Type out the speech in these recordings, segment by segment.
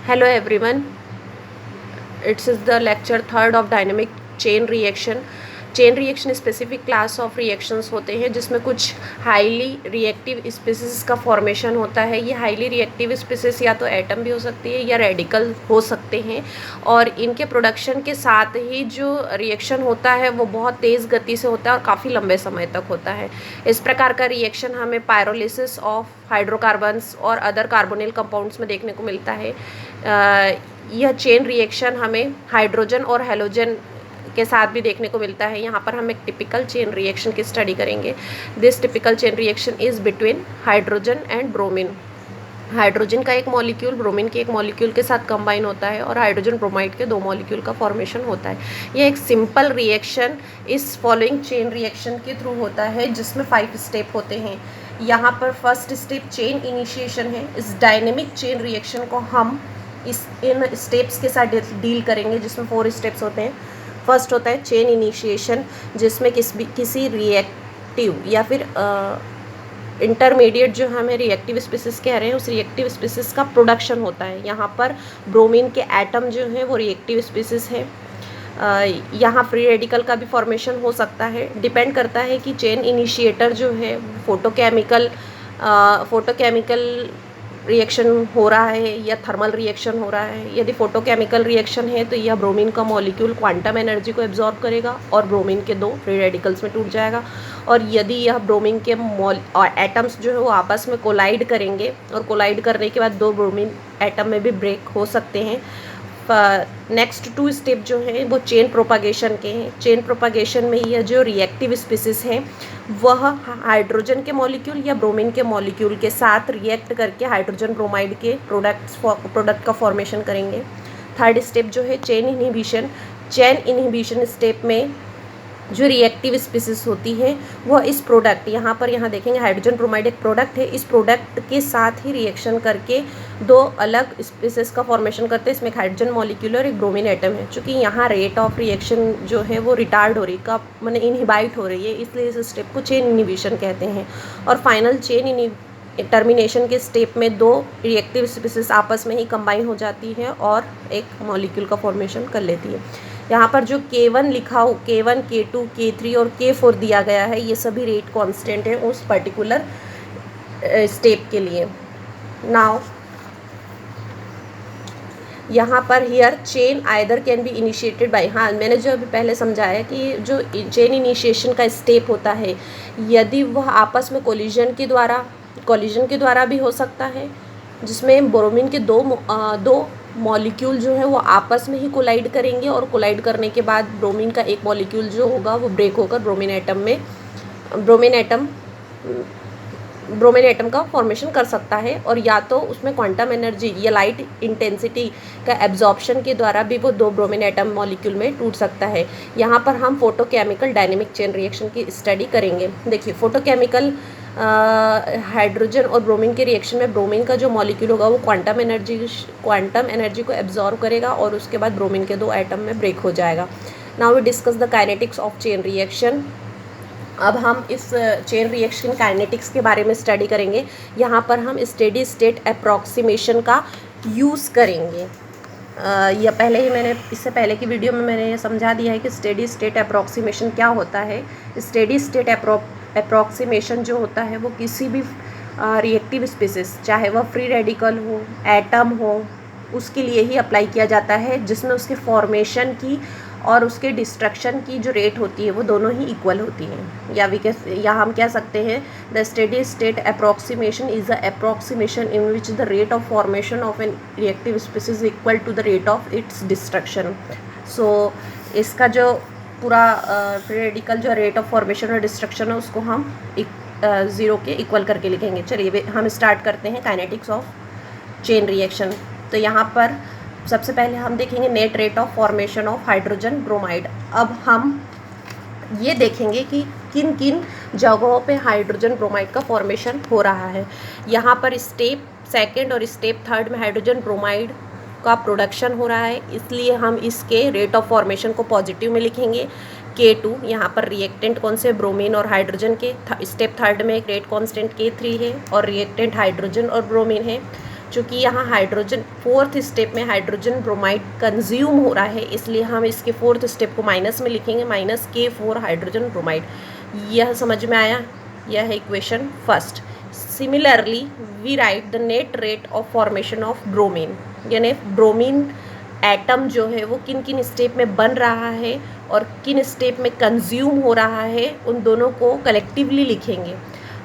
Hello everyone, it is the lecture third of dynamic chain reaction. Chain reaction specific class of reactions होते हैं जिसमें कुछ highly reactive species का formation होता है। ये हाईली रिएक्टिव स्पीसीज या तो एटम भी हो सकती है या रेडिकल हो सकते हैं, और इनके प्रोडक्शन के साथ ही जो रिएक्शन होता है वो बहुत तेज़ गति से होता है और काफ़ी लंबे समय तक होता है। इस प्रकार का रिएक्शन हमें पायरोलिसिस ऑफ हाइड्रोकार्बन्स और अदर कार्बोनिल कंपाउंड्स में देखने को मिलता है। यह चेन रिएक्शन हमें हाइड्रोजन और हेलोजन के साथ भी देखने को मिलता है। यहाँ पर हम एक टिपिकल चेन रिएक्शन की स्टडी करेंगे। This typical chain reaction is between hydrogen and bromine. Hydrogen का एक मॉलिक्यूल ब्रोमीन के एक मॉलिक्यूल के साथ कंबाइन होता है और हाइड्रोजन ब्रोमाइड के 2 मॉलिक्यूल का फॉर्मेशन होता है। यह एक सिंपल रिएक्शन इस फॉलोइंग चेन रिएक्शन के थ्रू होता है जिसमें 5 स्टेप होते हैं। यहाँ पर फर्स्ट स्टेप चेन इनिशिएशन है। इस डायनेमिक चेन रिएक्शन को हम इन स्टेप्स के साथ डील करेंगे जिसमें 4 स्टेप्स होते हैं। फर्स्ट होता है चेन इनिशिएशन, जिसमें किसी रिएक्टिव या फिर इंटरमीडिएट जो हमें रिएक्टिव स्पीसीज कह रहे हैं उस रिएक्टिव स्पीसीज का प्रोडक्शन होता है। यहाँ पर ब्रोमीन के एटम जो हैं वो रिएक्टिव स्पीसीज है। यहाँ फ्री रेडिकल का भी फॉर्मेशन हो सकता है। डिपेंड करता है कि चेन इनिशिएटर जो है फोटोकेमिकल रिएक्शन हो रहा है या थर्मल रिएक्शन हो रहा है। यदि फोटोकेमिकल रिएक्शन है तो यह ब्रोमीन का मॉलिक्यूल क्वांटम एनर्जी को एब्जॉर्ब करेगा और ब्रोमीन के 2 फ्री रेडिकल्स में टूट जाएगा। और यदि यह ब्रोमीन के एटम्स जो है वो आपस में कोलाइड करेंगे और कोलाइड करने के बाद 2 ब्रोमीन एटम में भी ब्रेक हो सकते हैं। नेक्स्ट 2 स्टेप जो हैं वो चेन प्रोपागेशन के हैं। चेन प्रोपागेशन में यह जो रिएक्टिव स्पीसीज हैं वह हाइड्रोजन के मॉलिक्यूल या ब्रोमीन के मॉलिक्यूल के साथ रिएक्ट करके हाइड्रोजन ब्रोमाइड के प्रोडक्ट का फॉर्मेशन करेंगे। थर्ड स्टेप जो है chain inhibition. Chain inhibition step में जो रिएक्टिव स्पीसीज होती है वह इस प्रोडक्ट यहाँ देखेंगे हाइड्रोजन ब्रोमाइड एक प्रोडक्ट है। इस प्रोडक्ट के साथ ही रिएक्शन करके 2 अलग स्पीसीज का फॉर्मेशन करते हैं। इसमें एक हाइड्रोजन मॉलिक्यूल और एक ब्रोमीन एटम है। चूँकि यहाँ रेट ऑफ रिएक्शन जो है वो रिटार्ड हो रही है, मैंने इनहिबाइट हो रही है, इसलिए इस स्टेप को चेन इनहिबिशन कहते हैं। और फाइनल चेन टर्मिनेशन के स्टेप में 2 रिएक्टिव स्पीसीज आपस में ही कंबाइन हो जाती है और एक मॉलिक्यूल का फॉर्मेशन कर लेती है। यहाँ पर जो K1 लिखा हो, K1, K2, K3 और K4 दिया गया है, ये सभी रेट कांस्टेंट है उस पर्टिकुलर स्टेप के लिए। नाउ यहाँ पर here chain either can be initiated by, हाँ मैंने जो अभी पहले समझाया कि जो चेन इनिशिएशन का स्टेप होता है यदि वह आपस में कोलिजन के द्वारा भी हो सकता है, जिसमें ब्रोमीन के 2 मॉलिक्यूल जो है वो आपस में ही कोलाइड करेंगे और कोलाइड करने के बाद ब्रोमीन का एक मॉलिक्यूल जो होगा वो ब्रेक होकर ब्रोमीन एटम का फॉर्मेशन कर सकता है। और या तो उसमें क्वांटम एनर्जी या लाइट इंटेंसिटी का एब्जॉर्प्शन के द्वारा भी वो 2 ब्रोमीन एटम मॉलिक्यूल में टूट सकता है। यहाँ पर हम फोटोकेमिकल डायनेमिक चेन रिएक्शन की स्टडी करेंगे। देखिए फोटोकेमिकल हाइड्रोजन और ब्रोमीन के रिएक्शन में ब्रोमीन का जो मॉलिक्यूल होगा वो क्वांटम एनर्जी को एब्जॉर्ब करेगा और उसके बाद ब्रोमीन के 2 एटम में ब्रेक हो जाएगा। Now we discuss the kinetics of chain reaction. अब हम इस चेन रिएक्शन काइनेटिक्स के बारे में स्टडी करेंगे। यहाँ पर हम स्टेडी स्टेट अप्रॉक्सीमेशन का यूज़ करेंगे। या पहले ही इससे पहले की वीडियो में मैंने ये समझा दिया है कि स्टेडी स्टेट अप्रॉक्सीमेशन क्या होता है। स्टेडी स्टेट अप्रॉक्सीमेशन जो होता है वो किसी भी रिएक्टिव स्पीसीज, चाहे वह फ्री रेडिकल हो, एटम हो, उसके लिए ही अप्लाई किया जाता है, जिसमें उसके फॉर्मेशन की और उसके डिस्ट्रक्शन की जो रेट होती है वो दोनों ही इक्वल होती हैं। या हम कह सकते हैं the steady state approximation is the approximation in which the rate of formation of an reactive species equal to the rate of its destruction. So इसका जो पूरा फ्री रेडिकल जो रेट ऑफ फॉर्मेशन और डिस्ट्रक्शन है उसको हम 0 के equal करके लिखेंगे। चलिए हम स्टार्ट करते हैं काइनेटिक्स ऑफ चेन रिएक्शन। तो यहाँ पर सबसे पहले हम देखेंगे net rate of formation of hydrogen bromide. अब हम ये देखेंगे कि किन किन जगहों पे हाइड्रोजन ब्रोमाइड का फॉर्मेशन हो रहा है। यहाँ पर स्टेप 2 और स्टेप 3 में हाइड्रोजन ब्रोमाइड का प्रोडक्शन हो रहा है, इसलिए हम इसके रेट ऑफ फॉर्मेशन को पॉजिटिव में लिखेंगे। K2 यहाँ पर रिएक्टेंट कौन से, ब्रोमीन और हाइड्रोजन के। स्टेप 3 में एक रेट कांस्टेंट K3 है और रिएक्टेंट हाइड्रोजन और ब्रोमीन है। चूँकि यहाँ हाइड्रोजन फोर्थ स्टेप में हाइड्रोजन ब्रोमाइड कंज्यूम हो रहा है, इसलिए हम इसके फोर्थ स्टेप को माइनस में लिखेंगे, -K4 हाइड्रोजन ब्रोमाइड। यह समझ में आया? यह है equation first. Similarly we write the net rate of formation of bromine, यानी ब्रोमीन एटम जो है वो किन किन स्टेप में बन रहा है और किन स्टेप में कंज्यूम हो रहा है, उन दोनों को कलेक्टिवली लिखेंगे।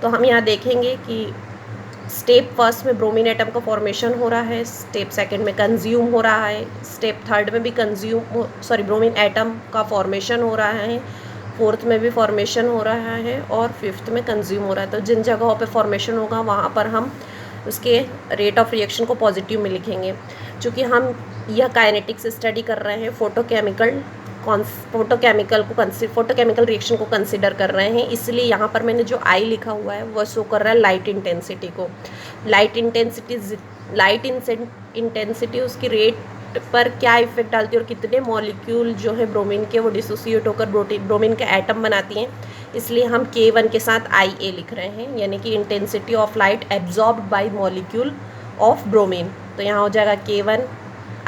तो हम यहाँ देखेंगे कि स्टेप फर्स्ट में ब्रोमीन एटम का फॉर्मेशन हो रहा है, स्टेप सेकंड में कंज्यूम हो रहा है, स्टेप थर्ड में भी ब्रोमीन एटम का फॉर्मेशन हो रहा है, फोर्थ में भी फॉर्मेशन हो रहा है और फिफ्थ में कंज्यूम हो रहा है। तो जिन जगहों पे फॉर्मेशन होगा वहाँ पर हम उसके रेट ऑफ रिएक्शन को पॉजिटिव में लिखेंगे। चूँकि हम यह काइनेटिक्स स्टडी कर रहे हैं, फोटोकेमिकल रिएक्शन को कंसिडर कर रहे हैं, इसलिए यहाँ पर मैंने जो आई लिखा हुआ है वह शो कर रहा है लाइट इंटेंसिटी को। लाइट इंटेंसिटी उसकी रेट पर क्या इफेक्ट डालती है और कितने मॉलिक्यूल जो है ब्रोमीन के वो डिसोसिएट होकर ब्रोमीन के एटम बनाती हैं, इसलिए हम K1 के साथ IA लिख रहे हैं, यानी कि intensity of light absorbed bye molecule of bromine. तो यहाँ हो जाएगा K1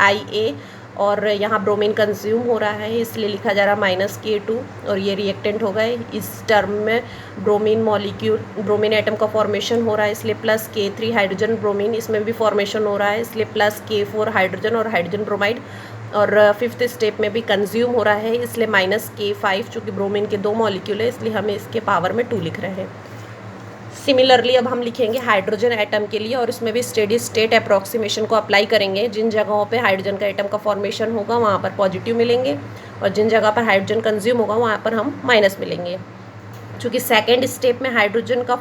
IA और यहाँ ब्रोमीन कंज्यूम हो रहा है इसलिए लिखा जा रहा है -K2 और ये रिएक्टेंट हो गए। इस टर्म में ब्रोमीन एटम का फॉर्मेशन हो रहा है इसलिए +K3 हाइड्रोजन ब्रोमीन, इसमें भी फॉर्मेशन हो रहा है इसलिए +K4 हाइड्रोजन और हाइड्रोजन ब्रोमाइड, और फिफ्थ स्टेप में भी कंज्यूम हो रहा है इसलिए -K5, चूँकि ब्रोमीन के 2 मॉलिक्यूल है इसलिए हमें इसके पावर में 2 लिख रहे हैं। सिमिलरली अब हम लिखेंगे हाइड्रोजन एटम के लिए और इसमें भी स्टेडी स्टेट अप्रॉक्सीमेशन को अप्लाई करेंगे। जिन जगहों पे हाइड्रोजन का एटम का फॉर्मेशन होगा वहाँ पर पॉजिटिव मिलेंगे और जिन जगह पर हाइड्रोजन कंज्यूम होगा वहाँ पर हम माइनस मिलेंगे। चूँकि सेकेंड स्टेप में हाइड्रोजन एटम का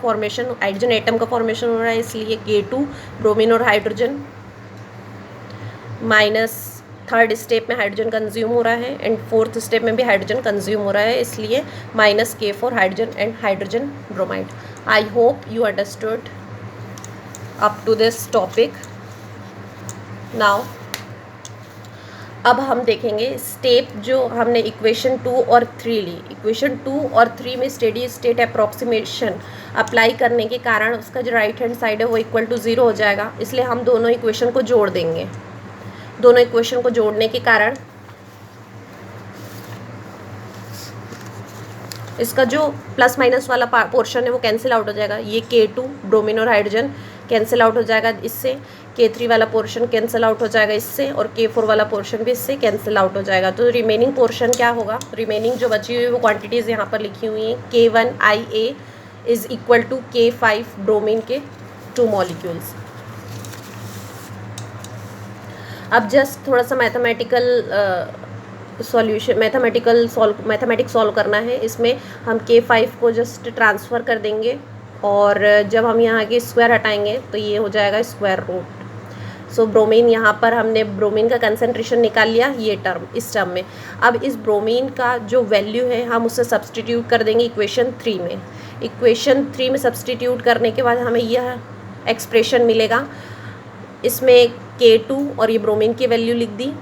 फॉर्मेशन हो रहा है इसलिए K2 ब्रोमीन और हाइड्रोजन, माइनस थर्ड स्टेप में हाइड्रोजन कंज्यूम हो रहा है एंड फोर्थ स्टेप में भी हाइड्रोजन कंज्यूम हो रहा है इसलिए -K4 hydrogen and hydrogen bromide. I hope you understood up to this topic. Now अब हम देखेंगे स्टेप जो हमने इक्वेशन 2 और 3 ली। इक्वेशन 2 और 3 में स्टेडी स्टेट अप्रॉक्सीमेशन अप्लाई करने के कारण उसका जो राइट हैंड साइड है वो =0 हो जाएगा, इसलिए हम दोनों इक्वेशन को जोड़ देंगे। दोनों इक्वेशन को जोड़ने के कारण इसका जो प्लस माइनस वाला पोर्शन है वो कैंसिल आउट हो जाएगा। ये K2 ब्रोमीन और हाइड्रोजन कैंसिल आउट हो जाएगा इससे, K3 वाला पोर्शन कैंसिल आउट हो जाएगा इससे और K4 वाला पोर्शन भी इससे कैंसिल आउट हो जाएगा। तो रिमेनिंग पोर्शन क्या होगा, रिमेनिंग जो बची हुई वो क्वांटिटीज़ यहाँ पर लिखी हुई हैं। K1 IA = K5 ब्रोमीन के 2 मॉलिक्यूल्स। अब जस्ट थोड़ा सा मैथमेटिक्स सॉल्व करना है। इसमें हम K5 को जस्ट ट्रांसफ़र कर देंगे और जब हम यहाँ के स्क्वायर हटाएंगे तो ये हो जाएगा स्क्वायर रूट। सो ब्रोमीन, यहाँ पर हमने ब्रोमीन का कंसंट्रेशन निकाल लिया इस टर्म में। अब इस ब्रोमीन का जो वैल्यू है हम उसे सब्सटीट्यूट कर देंगे इक्वेशन 3 में। इक्वेशन 3 में सब्सटीट्यूट करने के बाद हमें यह एक्सप्रेशन मिलेगा। इसमें K2 और ये ब्रोमीन की वैल्यू लिख दी,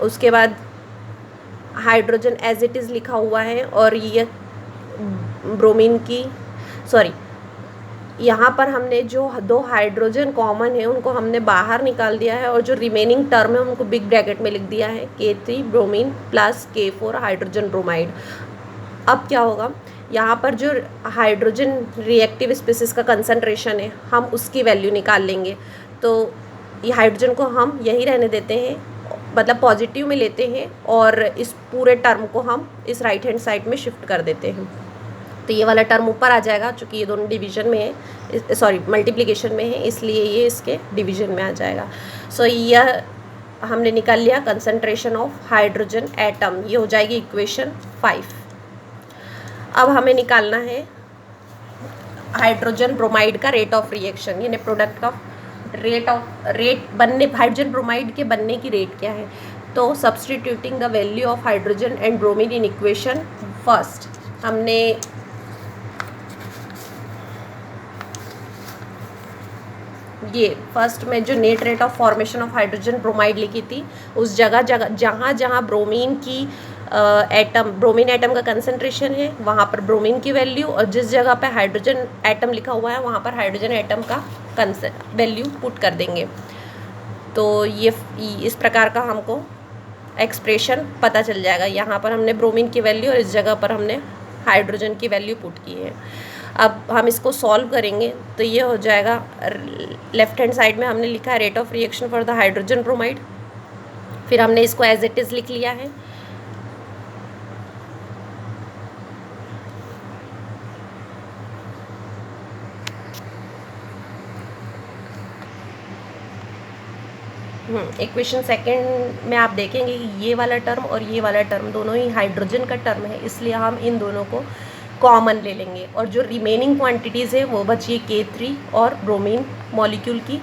उसके बाद हाइड्रोजन एज इट इज़ लिखा हुआ है और ये ब्रोमीन की यहाँ पर हमने जो 2 हाइड्रोजन कॉमन है उनको हमने बाहर निकाल दिया है और जो रिमेनिंग टर्म है उनको बिग ब्रैकेट में लिख दिया है, K3 bromine +K4 hydrogen bromide. अब क्या होगा, यहाँ पर जो हाइड्रोजन रिएक्टिव स्पीसीज का कंसंट्रेशन है हम उसकी वैल्यू निकाल लेंगे। तो ये हाइड्रोजन को हम यही रहने देते हैं, मतलब पॉजिटिव में लेते हैं और इस पूरे टर्म को हम इस राइट हैंड साइड में शिफ्ट कर देते हैं। तो ये वाला टर्म ऊपर आ जाएगा, चूँकि ये दोनों डिवीजन में है, मल्टीप्लिकेशन में है, इसलिए ये इसके डिवीजन में आ जाएगा। सो यह हमने निकाल लिया कंसंट्रेशन ऑफ हाइड्रोजन एटम, ये हो जाएगी इक्वेशन 5। अब हमें निकालना है हाइड्रोजन ब्रोमाइड का रेट ऑफ रिएक्शन, यानी प्रोडक्ट का हाइड्रोजन ब्रोमाइड के बनने की रेट क्या है। तो substituting the value of hydrogen and bromine in equation first, हमने ये फर्स्ट में जो net rate of formation of hydrogen bromide लिखी थी, उस जहाँ ब्रोमीन की ब्रोमीन एटम का कंसंट्रेशन है वहाँ पर ब्रोमीन की वैल्यू, और जिस जगह पर हाइड्रोजन एटम लिखा हुआ है वहाँ पर हाइड्रोजन एटम का वैल्यू पुट कर देंगे। तो ये इस प्रकार का हमको एक्सप्रेशन पता चल जाएगा। यहाँ पर हमने ब्रोमीन की वैल्यू और इस जगह पर हमने हाइड्रोजन की वैल्यू पुट की है। अब हम इसको सॉल्व करेंगे तो ये हो जाएगा, लेफ्ट हैंड साइड में हमने लिखा है rate of reaction for the hydrogen bromide, फिर हमने इसको एज इट इज़ लिख लिया है। इक्वेशन सेकंड में आप देखेंगे कि ये वाला टर्म और ये वाला टर्म दोनों ही हाइड्रोजन का टर्म है, इसलिए हम इन दोनों को कॉमन ले लेंगे और जो रिमेनिंग क्वांटिटीज़ है वो बची K3 और ब्रोमीन मॉलिक्यूल की,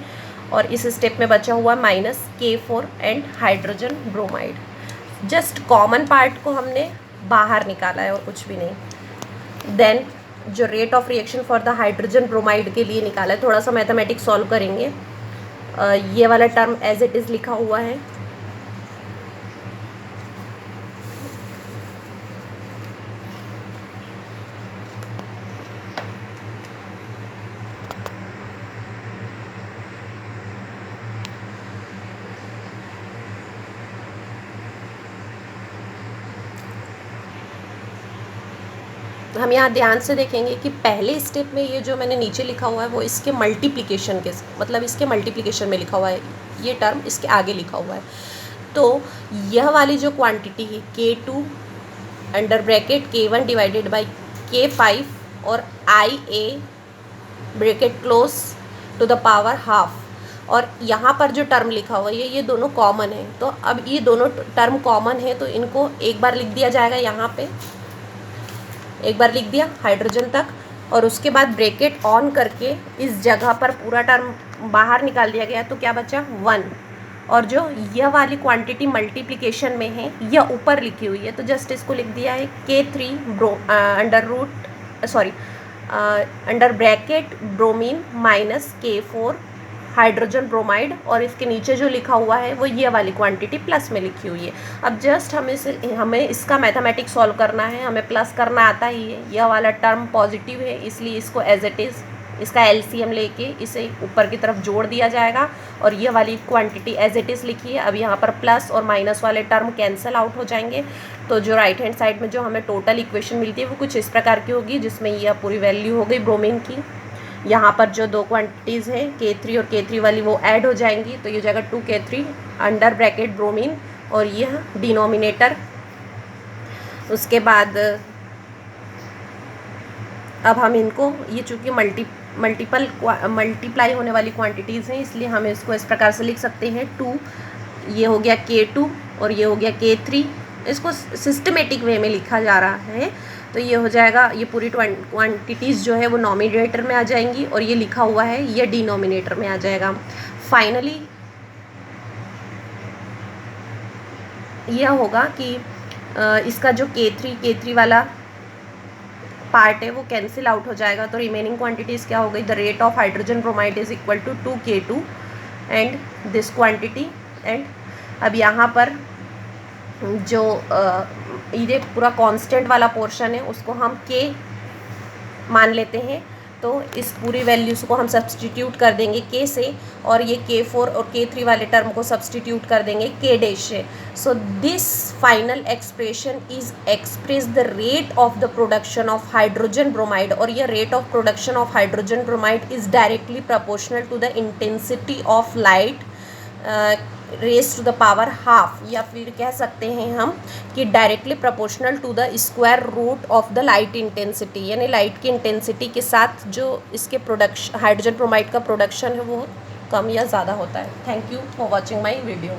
और इस स्टेप में बचा हुआ -K4 and hydrogen bromide. Just common part को हमने बाहर निकाला है और कुछ भी नहीं। देन जो rate of reaction for the hydrogen bromide के लिए निकाला है, थोड़ा सा मैथमेटिक्स सॉल्व करेंगे। ये वाला टर्म एज इट इज़ लिखा हुआ है, हम यहाँ ध्यान से देखेंगे कि पहले स्टेप में ये जो मैंने नीचे लिखा हुआ है वो इसके मल्टीप्लिकेशन के, मतलब इसके मल्टीप्लिकेशन में लिखा हुआ है, ये टर्म इसके आगे लिखा हुआ है। तो यह वाली जो क्वांटिटी है K2 under bracket K1 divided by K5 और IA bracket close to the power half, और यहाँ पर जो टर्म लिखा हुआ है ये दोनों कॉमन है। तो अब ये दोनों टर्म कॉमन है तो इनको एक बार लिख दिया जाएगा, यहाँ पे एक बार लिख दिया हाइड्रोजन तक, और उसके बाद ब्रैकेट ऑन करके इस जगह पर पूरा टर्म बाहर निकाल दिया गया। तो क्या बचा 1, और जो यह वाली क्वांटिटी मल्टीप्लिकेशन में है यह ऊपर लिखी हुई है, तो जस्ट इसको लिख दिया है K3 under bracket bromine -K4 hydrogen bromide, और इसके नीचे जो लिखा हुआ है वो ये वाली क्वांटिटी प्लस में लिखी हुई है। अब जस्ट हमें इसका मैथमेटिक्स सॉल्व करना है, हमें प्लस करना आता ही है। यह वाला टर्म पॉजिटिव है इसलिए इसको एज इट इज़ इसका LCM लेके इसे ऊपर की तरफ जोड़ दिया जाएगा, और ये वाली क्वांटिटी एज इट इज़ लिखी है। अब यहाँ पर प्लस और माइनस वाले टर्म कैंसिल आउट हो जाएंगे, तो जो राइट हैंड साइड में जो हमें टोटल इक्वेशन मिलती है वो कुछ इस प्रकार की होगी, जिसमें यह पूरी वैल्यू हो गई ब्रोमीन की। यहाँ पर जो दो क्वांटिटीज़ हैं K3 और K3 वाली वो ऐड हो जाएंगी, तो ये हो जाएगा 2K3 अंडर ब्रैकेट ब्रोमीन, और यह डिनोमिनेटर। उसके बाद अब हम इनको, ये चूँकि मल्टीप्लाई होने वाली क्वांटिटीज़ हैं इसलिए हम इसको इस प्रकार से लिख सकते हैं 2, ये हो गया K2 और ये हो गया K3। इसको सिस्टमेटिक वे में लिखा जा रहा है, तो ये हो जाएगा, ये पूरी क्वांटिटीज़ जो है वो नॉमिनेटर में आ जाएंगी और ये लिखा हुआ है ये डिनोमिनेटर में आ जाएगा। फाइनली यह होगा कि इसका जो K3 वाला पार्ट है वो कैंसिल आउट हो जाएगा, तो रिमेनिंग क्वांटिटीज़ क्या हो गई, the rate of hydrogen bromide is equal to 2K2 and this quantity. And अब यहाँ पर जो ये पूरा कांस्टेंट वाला पोर्शन है उसको हम K मान लेते हैं, तो इस पूरी वैल्यूज को हम सब्सटीट्यूट कर देंगे K से, और ये K4 और K3 वाले टर्म को सब्सटीट्यूट कर देंगे K डैश से। So this final expression is express the rate of the production of hydrogen bromide, और ये rate of production of hydrogen bromide is directly proportional to the intensity of light rays to the power half, या फिर कह सकते हैं हम कि directly proportional to the square root of the light intensity, यानी लाइट की इंटेंसिटी के साथ जो इसके प्रोडक्शन हाइड्रोजन ब्रोमाइड का प्रोडक्शन है वो कम या ज़्यादा होता है। Thank you for watching my video.